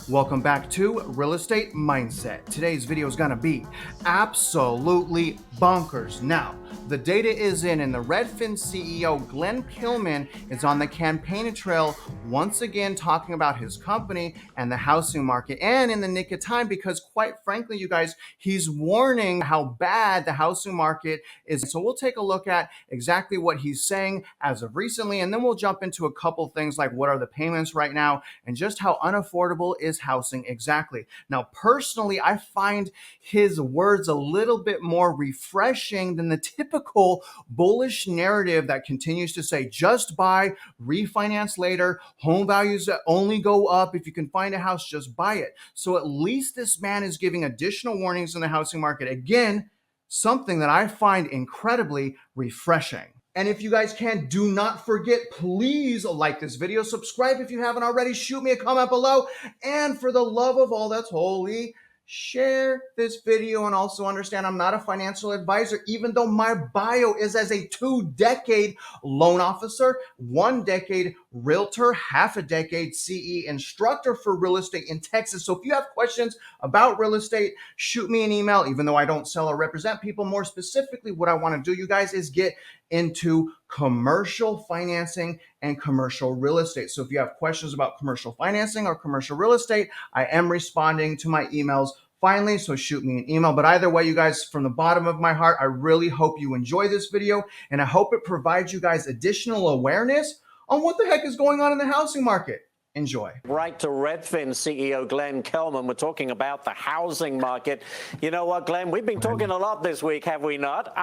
Welcome back to Real Estate Mindset. Today's video is gonna be absolutely bonkers. Now, the data is in and the Redfin CEO, Glenn Kilman, is on the campaign trail once again talking about his company and the housing market, and in the nick of time because quite frankly, you guys, he's warning how bad the housing market is. So we'll take a look at exactly what he's saying as of recently, and then we'll jump into a couple things like what are the payments right now and just how unaffordable is housing exactly. Now, personally, I find his words a little bit more refreshing than the typical bullish narrative that continues to say just buy, refinance later, home values only go up. If you can find a house, just buy it. So at least this man is giving additional warnings in the housing market. Again, something that I find incredibly refreshing. And if you guys can, do not forget, please like this video, subscribe if you haven't already, shoot me a comment below, and for the love of all that's holy, share this video. And also understand I'm not a financial advisor, even though my bio is as a 2-decade loan officer, 1 decade realtor, half a decade CE instructor for real estate in Texas. So if you have questions about real estate, shoot me an email. Even though I don't sell or represent people, more specifically, what I want to do, you guys, is get into commercial financing and commercial real estate. So if you have questions about commercial financing or commercial real estate, I am responding to my emails finally, so shoot me an email. But either way, you guys, from the bottom of my heart, I really hope you enjoy this video, and I hope it provides you guys additional awareness on what the heck is going on in the housing market. Enjoy. Right to Redfin CEO Glenn Kelman. We're talking about the housing market. You know what, Glenn? We've been talking a lot this week, have we not?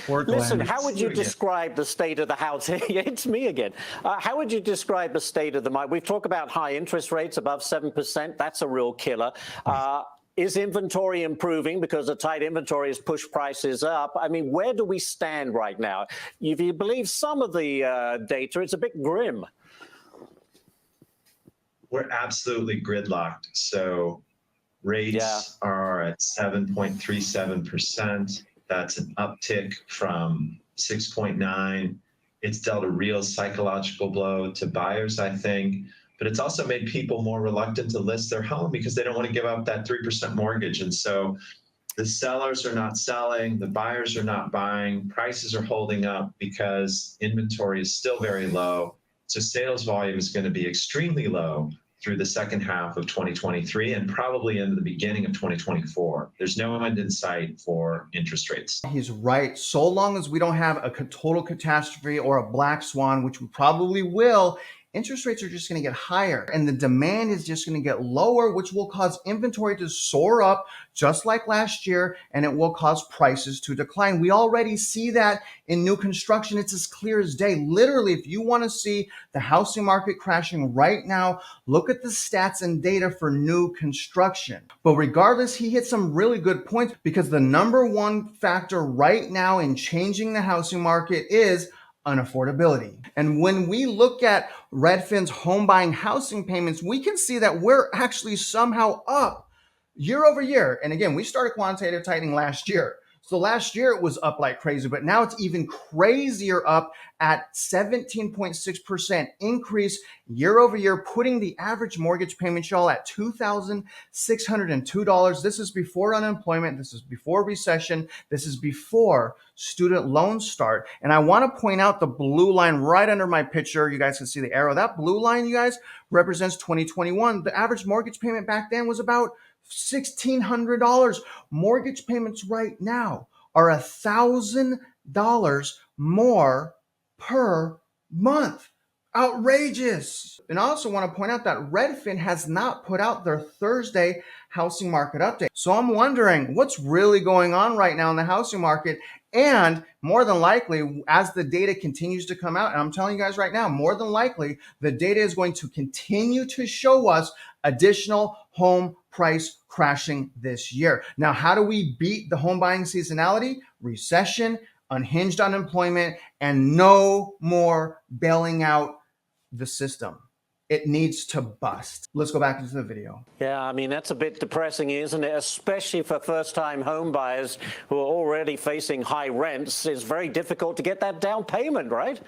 Listen, how would you describe the state of the housing? It's me again. How would you describe the state of the market? We've talked about high interest rates above 7%. That's a real killer. Is inventory improving because the tight inventory has pushed prices up? I mean, where do we stand right now? If you believe some of the data, it's a bit grim. We're absolutely gridlocked. So rates are at 7.37%. That's an uptick from 6.9. It's dealt a real psychological blow to buyers, I think, but it's also made people more reluctant to list their home because they don't want to give up that 3% mortgage. And so the sellers are not selling, the buyers are not buying, prices are holding up because inventory is still very low. So sales volume is going to be extremely low through the second half of 2023 and probably into the beginning of 2024. There's no end in sight for interest rates. He's right. So long as we don't have a total catastrophe or a black swan, which we probably will, interest rates are just going to get higher and the demand is just going to get lower, which will cause inventory to soar up just like last year, and it will cause prices to decline. We already see that in new construction. It's as clear as day. Literally, if you want to see the housing market crashing right now, look at the stats and data for new construction. But regardless, he hit some really good points because the number one factor right now in changing the housing market is unaffordability. And when we look at Redfin's home buying housing payments, we can see that we're actually somehow up year over year. And again, we started quantitative tightening last year. So last year it was up like crazy, but now it's even crazier, up at 17.6% increase year over year, putting the average mortgage payment, y'all, at $2,602. This is before unemployment. This is before recession. This is before student loans start. And I want to point out the blue line right under my picture. You guys can see the arrow. That blue line, you guys, represents 2021. The average mortgage payment back then was about $1,600. Mortgage payments right now are $1,000 more per month. Outrageous. And I also want to point out that Redfin has not put out their Thursday housing market update. So I'm wondering what's really going on right now in the housing market. And more than likely, as the data continues to come out, and I'm telling you guys right now, more than likely, the data is going to continue to show us additional home price crashing this year. Now, how do we beat the home buying seasonality? Recession, unhinged unemployment, and no more bailing out the system. It needs to bust. Let's go back into the video. Yeah, I mean, that's a bit depressing, isn't it? Especially for first-time home buyers who are already facing high rents. It's very difficult to get that down payment, right?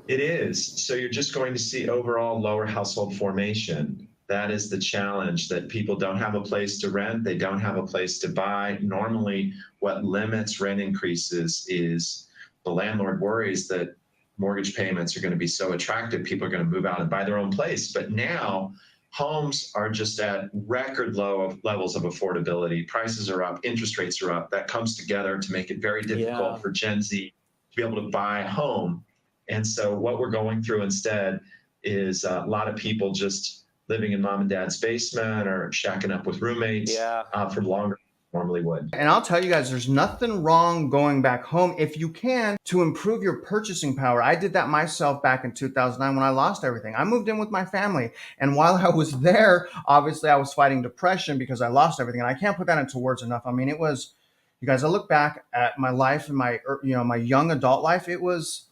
It is. So you're just going to see overall lower household formation. That is the challenge, that people don't have a place to rent. They don't have a place to buy. Normally, what limits rent increases is the landlord worries that mortgage payments are going to be so attractive, people are going to move out and buy their own place. But now homes are just at record low levels of affordability. Prices are up, interest rates are up. That comes together to make it very difficult for Gen Z to be able to buy a home. And so what we're going through instead is a lot of people just living in mom and dad's basement or shacking up with roommates for longer than normally would. And I'll tell you guys, there's nothing wrong going back home if you can to improve your purchasing power. I did that myself back in 2009 when I lost everything. I moved in with my family. And while I was there, obviously I was fighting depression because I lost everything. And I can't put that into words enough. I mean, it was, you guys, I look back at my life and my, my young adult life, it was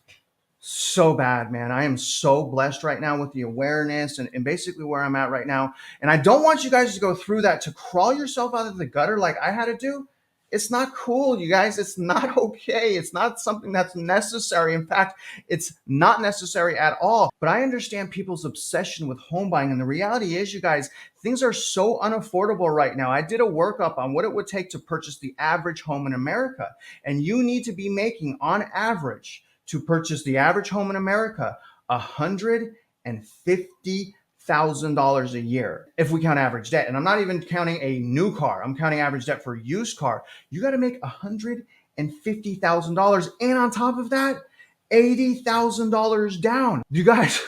so bad, man. I am so blessed right now with the awareness and basically where I'm at right now. And I don't want you guys to go through that, to crawl yourself out of the gutter like I had to do. It's not cool, you guys. It's not okay. It's not something that's necessary. In fact, it's not necessary at all. But I understand people's obsession with home buying. And the reality is, you guys, things are so unaffordable right now. I did a workup on what it would take to purchase the average home in America. And you need to be making, on average, to purchase the average home in America, $150,000 a year if we count average debt. And I'm not even counting a new car. I'm counting average debt for a used car. You got to make $150,000. And on top of that, $80,000 down. You guys,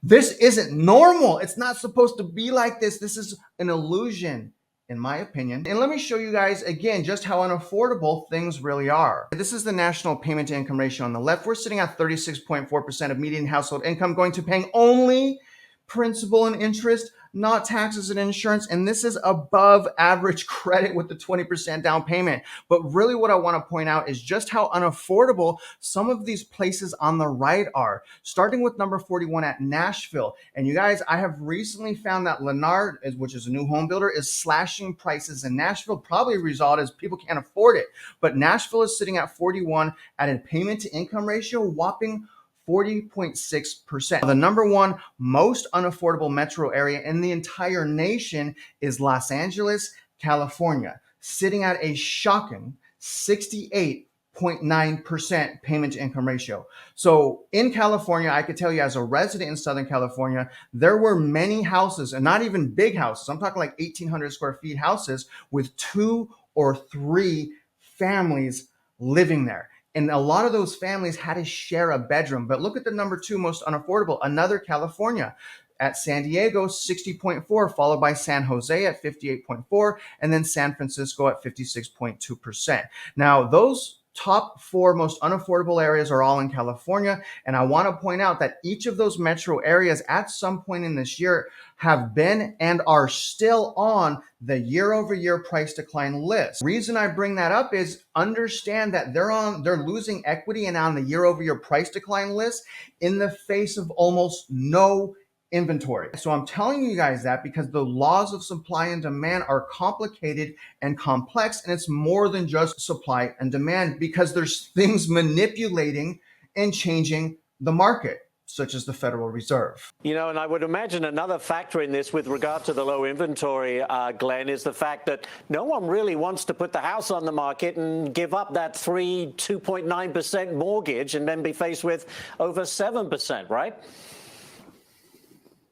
this isn't normal. It's not supposed to be like this. This is an illusion, in my opinion. And let me show you guys again just how unaffordable things really are. This is the national payment to income ratio on the left. We're sitting at 36.4% of median household income going to paying only principal and interest, not taxes and insurance. And this is above average credit with the 20% down payment. But really what I want to point out is just how unaffordable some of these places on the right are, starting with number 41 at Nashville. And you guys, I have recently found that Lennar, which is a new home builder, is slashing prices in Nashville. Probably a result is people can't afford it. But Nashville is sitting at 41 at a payment to income ratio whopping 40.6%. The number one most unaffordable metro area in the entire nation is Los Angeles, California, sitting at a shocking 68.9% payment to income ratio. So in California, I could tell you as a resident in Southern California, there were many houses, and not even big houses. I'm talking like 1,800 square feet houses with 2 or 3 families living there. And a lot of those families had to share a bedroom. But look at the number 2 most unaffordable, another California. At San Diego, 60.4, followed by San Jose at 58.4, and then San Francisco at 56.2%. Now, those top 4 most unaffordable areas are all in California. And I want to point out that each of those metro areas at some point in this year have been and are still on the year-over-year price decline list. The reason I bring that up is understand that they're losing equity and on the year-over-year price decline list in the face of almost no inventory. So I'm telling you guys that because the laws of supply and demand are complicated and complex, and it's more than just supply and demand because there's things manipulating and changing the market, such as the Federal Reserve. You know, and I would imagine another factor in this with regard to the low inventory, Glenn, is the fact that no one really wants to put the house on the market and give up that 2.9% mortgage and then be faced with over 7%, right?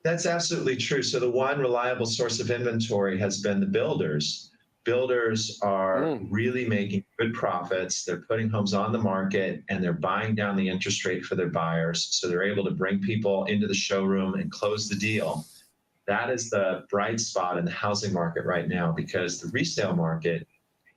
That's absolutely true. So the one reliable source of inventory has been the builders. Builders are really making good profits. They're putting homes on the market and they're buying down the interest rate for their buyers. So they're able to bring people into the showroom and close the deal. That is the bright spot in the housing market right now because the resale market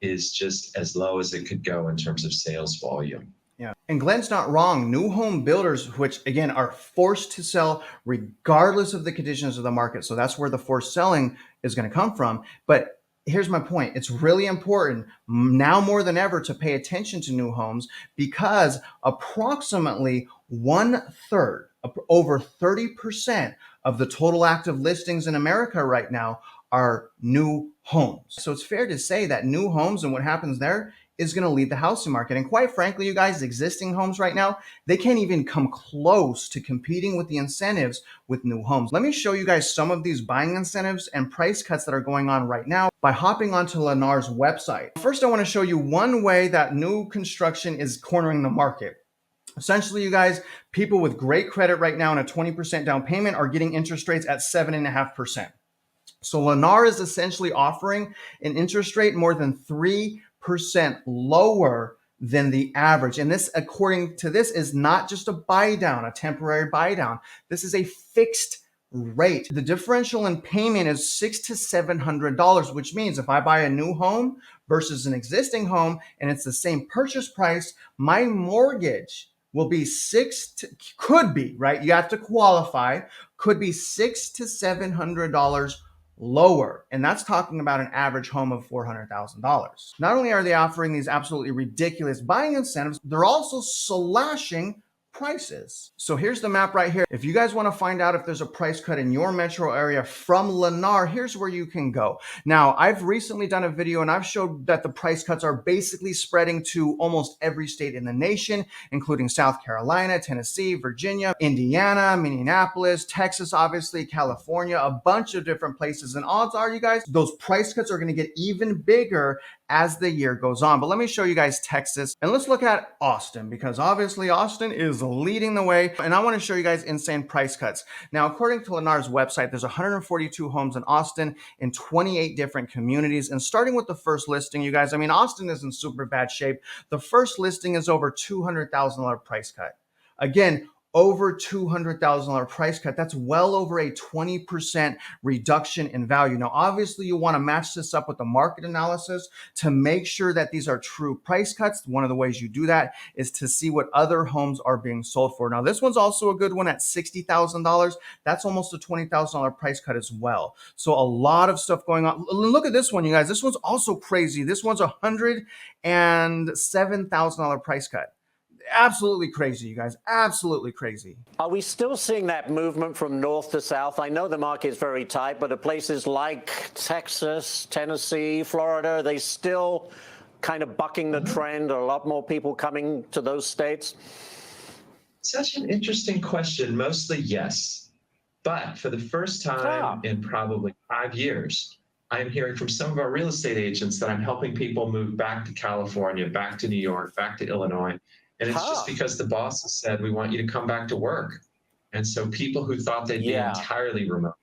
is just as low as it could go in terms of sales volume. Yeah. And Glenn's not wrong. New home builders, which again are forced to sell regardless of the conditions of the market. So that's where the forced selling is going to come from. But here's my point. It's really important now more than ever to pay attention to new homes because approximately 1/3, over 30% of the total active listings in America right now are new homes. So it's fair to say that new homes and what happens there is going to lead the housing market. And quite frankly, you guys, existing homes right now, they can't even come close to competing with the incentives with new homes. Let me show you guys some of these buying incentives and price cuts that are going on right now by hopping onto Lennar's website. First, I want to show you one way that new construction is cornering the market. Essentially, you guys, people with great credit right now and a 20% down payment are getting interest rates at 7.5%. So Lennar is essentially offering an interest rate more than 3% lower than the average. And this, according to this, is not just a buy down, a temporary buy down. This is a fixed rate. The differential in payment is $600 to $700, which means if I buy a new home versus an existing home and it's the same purchase price, my mortgage will be could be, right? You have to qualify, could be $600 to $700 lower. And that's talking about an average home of $400,000. Not only are they offering these absolutely ridiculous buying incentives, they're also slashing prices. So here's the map right here. If you guys want to find out if there's a price cut in your metro area from Lennar, here's where you can go. Now, I've recently done a video and I've showed that the price cuts are basically spreading to almost every state in the nation, including South Carolina, Tennessee, Virginia, Indiana, Minneapolis, Texas, obviously, California, a bunch of different places. And odds are, you guys, those price cuts are going to get even bigger as the year goes on. But let me show you guys Texas, and let's look at Austin, because obviously Austin is leading the way. And I want to show you guys insane price cuts. Now, according to Lennar's website, there's 142 homes in Austin in 28 different communities. And starting with the first listing, you guys, I mean, Austin is in super bad shape. The first listing is over $200,000 price cut. Again, over $200,000 price cut. That's well over a 20% reduction in value. Now, obviously, you want to match this up with the market analysis to make sure that these are true price cuts. One of the ways you do that is to see what other homes are being sold for. Now, this one's also a good one at $60,000. That's almost a $20,000 price cut as well. So a lot of stuff going on. Look at this one, you guys. This one's also crazy. This one's a $107,000 price cut. Absolutely crazy, you guys. Absolutely crazy. Are we still seeing that movement from north to south? I know the market is very tight, but at places like Texas, Tennessee, Florida, are they still kind of bucking the trend? Are a lot more people coming to those states? Such an interesting question. Mostly yes. But for the first time in probably 5 years, I'm hearing from some of our real estate agents that I'm helping people move back to California, back to New York, back to Illinois. And it's just because the bosses said, we want you to come back to work. And so people who thought they'd be entirely remote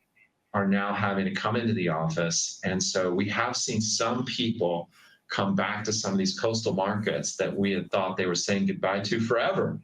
are now having to come into the office. And so we have seen some people come back to some of these coastal markets that we had thought they were saying goodbye to forever.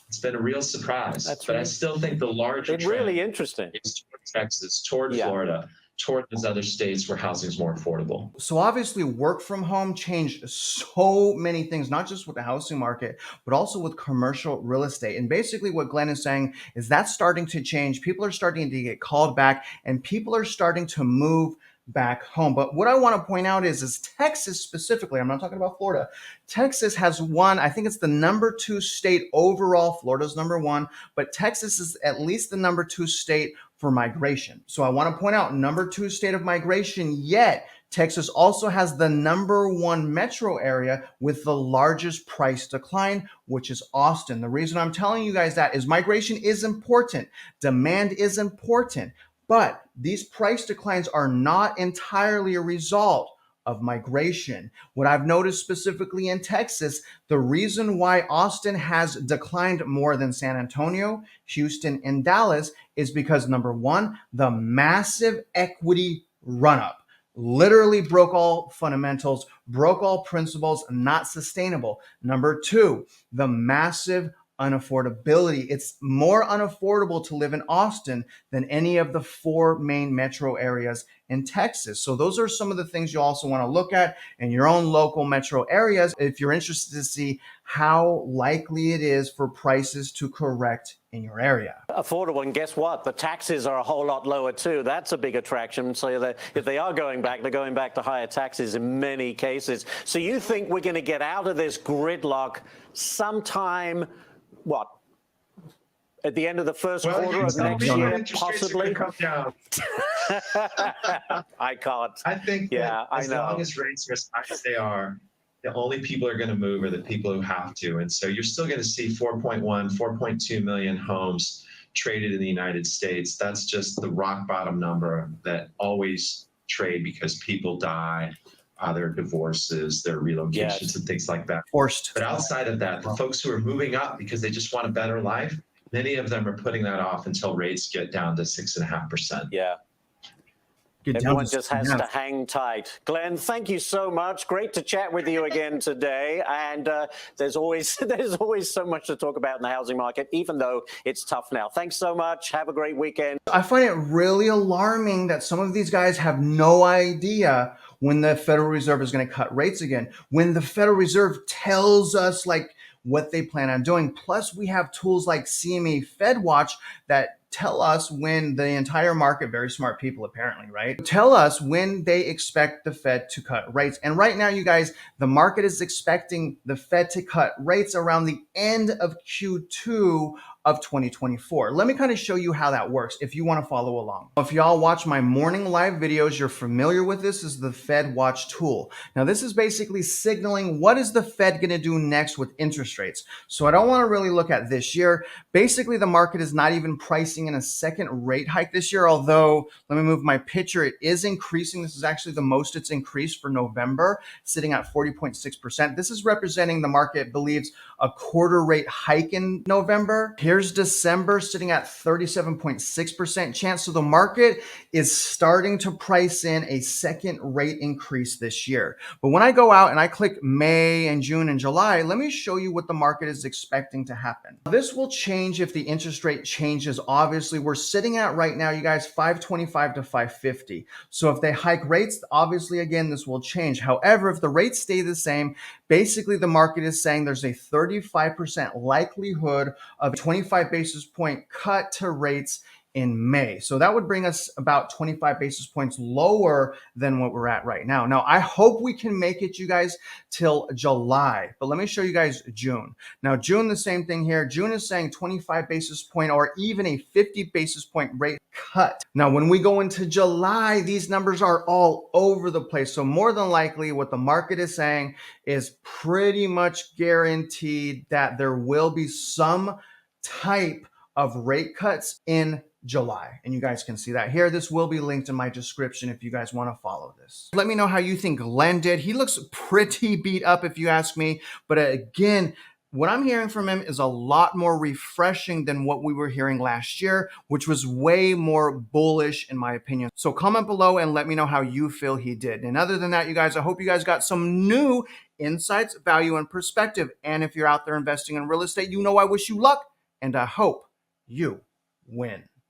It's been a real surprise. But I still think the larger trend really interesting is toward Texas, toward Florida, toward those other states where housing is more affordable. So obviously work from home changed so many things, not just with the housing market, but also with commercial real estate. And basically what Glenn is saying is that's starting to change. People are starting to get called back and people are starting to move back home. But what I want to point out is Texas specifically, I'm not talking about Florida. Texas has won, I think it's the #2 state overall. Florida's #1, but Texas is at least the #2 state for migration. So I want to point out #2 state of migration, yet Texas also has the #1 metro area with the largest price decline, which is Austin. The reason I'm telling you guys that is migration is important. Demand is important. But these price declines are not entirely a result of migration. What I've noticed specifically in Texas, the reason why Austin has declined more than San Antonio, Houston, and Dallas is because #1, the massive equity run-up literally broke all fundamentals, broke all principles, not sustainable. #2, the massive unaffordability. It's more unaffordable to live in Austin than any of the 4 main metro areas in Texas. So those are some of the things you also want to look at in your own local metro areas if you're interested to see how likely it is for prices to correct in your area. Affordable, and guess what? The taxes are a whole lot lower too. That's a big attraction. So that if they are going back, they're going back to higher taxes in many cases. So you think we're going to get out of this gridlock sometime, what, at the end of the first quarter of next year, possibly? I can't. I think that as long as rates are as high as they are, The only people who are going to move are the people who have to. And so you're still going to see 4.1, 4.2 million homes traded in the United States. That's just the rock bottom number that always trade because people die, their divorces, their relocations, and things like that. Forced. But outside of that, the folks who are moving up because they just want a better life, many of them are putting that off until rates get down to 6.5%. Yeah. Everyone just has to hang tight. Glenn, thank you so much. Great to chat with you again today. And there's always so much to talk about in the housing market, even though it's tough now. Thanks so much. Have a great weekend. I find it really alarming that some of these guys have no idea when the Federal Reserve is going to cut rates again, when the Federal Reserve tells us like what they plan on doing. Plus, we have tools like CME FedWatch that tell us when the entire market, very smart people apparently, right? Tell us when they expect the Fed to cut rates. And right now, you guys, the market is expecting the Fed to cut rates around the end of Q2 of 2024. Let me kind of show you how that works if you want to follow along. If y'all watch my morning live videos, you're familiar with this is the Fed Watch tool. Now, this is basically signaling what is the Fed going to do next with interest rates. So I don't want to really look at this year. Basically, the market is not even pricing in a second rate hike this year, although let me move my picture. It is increasing. This is actually the most it's increased for November, sitting at 40.6%. This is representing the market believes a quarter rate hike in November. Here's December sitting at 37.6% chance. So the market is starting to price in a second rate increase this year. But when I go out and I click May and June and July, let me show you what the market is expecting to happen. This will change if the interest rate changes. Obviously, we're sitting at right now, you guys, 525 to 550. So if they hike rates, obviously, again, this will change. However, if the rates stay the same, basically the market is saying there's a 35% likelihood of a 25 basis point cut to rates in May. So that would bring us about 25 basis points lower than what we're at right now. Now, I hope we can make it, you guys, till July. But let me show you guys June. Now, June, the same thing here. June is saying 25 basis point or even a 50 basis point rate cut. Now, when we go into July, these numbers are all over the place. So more than likely, what the market is saying is pretty much guaranteed that there will be some type of rate cuts in July. And you guys can see that here. This will be linked in my description if you guys want to follow this. Let me know how you think Glenn did. He looks pretty beat up if you ask me. But again, what I'm hearing from him is a lot more refreshing than what we were hearing last year, which was way more bullish in my opinion. So comment below and let me know how you feel he did. And other than that, you guys, I hope you guys got some new insights, value, and perspective. And if you're out there investing in real estate, you know I wish you luck and I hope you win.